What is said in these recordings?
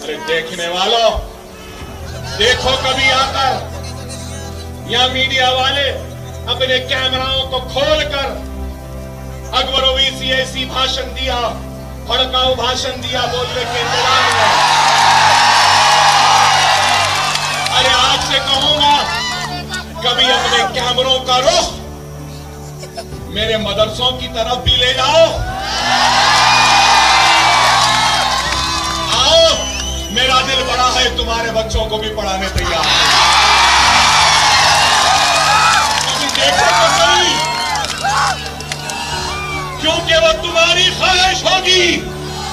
अरे देखने वालों, देखो कभी आकर या मीडिया वाले अपने कैमराओं को खोलकर अकबर ओवैसी ऐसी भाषण दिया, भड़काऊ भाषण दिया बोलने के इंतजार में। अरे आपसे कहूंगा, कभी अपने कैमरों का रुख मेरे मदरसों की तरफ भी ले जाओ। आओ, मेरा दिल बड़ा है, तुम्हारे बच्चों को भी पढ़ाने तैयार है। तुम देखो तो सही, क्योंकि वो तुम्हारी ख्वाहिश होगी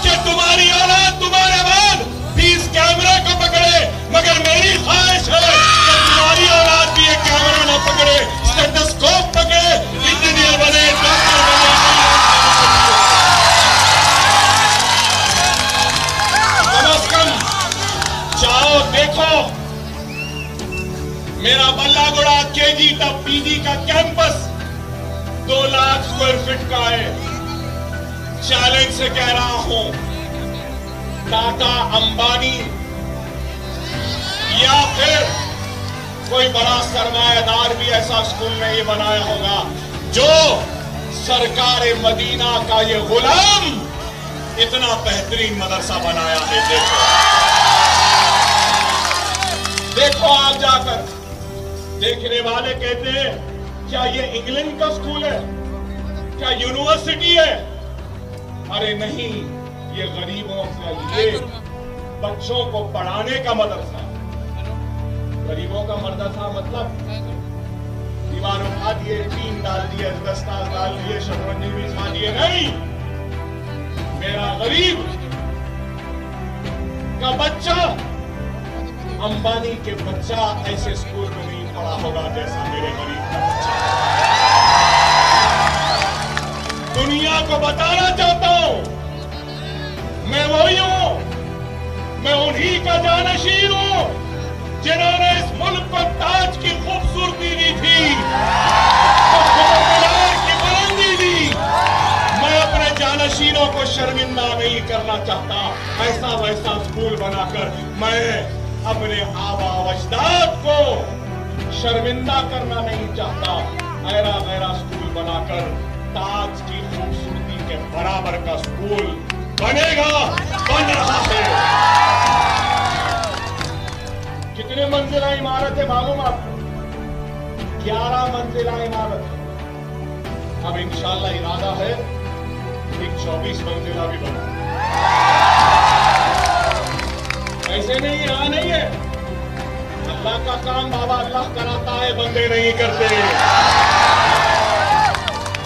कि तुम्हारी औलाद, तुम्हारे बाद भी इस कैमरे को पकड़े, मगर मेरी ख्वाहिश है कि तुम्हारी औलाद भी ये कैमरा न पकड़े, स्टेथोस्कोप पकड़े, इंजीनियर बने, डॉक्टर बने। कम अज कम जाओ देखो, मेरा बल्लागुड़ा केजी तक पीजी का कैंपस 2 लाख स्क्वायर फीट का है। चैलेंज से कह रहा हूं, टाटा, अंबानी या फिर कोई बड़ा सरमायादार भी ऐसा स्कूल नहीं बनाया होगा जो सरकार मदीना का ये गुलाम इतना बेहतरीन मदरसा बनाया है। देखो आप जाकर, देखने वाले कहते हैं क्या ये इंग्लैंड का स्कूल है, क्या यूनिवर्सिटी है? अरे नहीं, ये गरीबों का, ये बच्चों को पढ़ाने का मदरसा। गरीबों का मदरसा मतलब दीवार उठा दिए, टीन डाल दिए, दस्ता डाल दिए, शतरंजी बिछा दिए, नहीं। मेरा गरीब का बच्चा, अंबानी के बच्चा ऐसे स्कूल में नहीं पढ़ा होगा जैसा मेरे गरीब का बच्चा। दुनिया को बताना चाहता हूं, मैं वही हूं, मैं उन्हीं का जानशीन हूं जिन्होंने इस मुल्क को ताज की खूबसूरती दी थी, की बुलंदी दी। मैं अपने जानशीनों को शर्मिंदा नहीं करना चाहता। ऐसा वैसा स्कूल बनाकर मैं अपने आबा अजदाद को शर्मिंदा करना नहीं चाहता। ऐरा गैरा स्कूल बनाकर ताज की खूबसूरती के बराबर का स्कूल बनेगा, बन रहा है। कितने मंजिला इमारत है मालूम आपको? 11 मंजिला इमारत है। अब इंशाल्लाह इरादा है कि 24 मंजिला भी बना। ऐसे नहीं, यहां नहीं है। अल्लाह का काम बाबा अल्लाह कराता है, बंदे नहीं करते।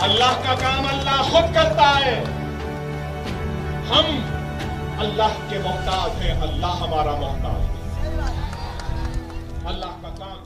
अल्लाह का काम अल्लाह खुद करता है। हम अल्लाह के मोहताज हैं, अल्लाह हमारा मोहताज है। अल्लाह का काम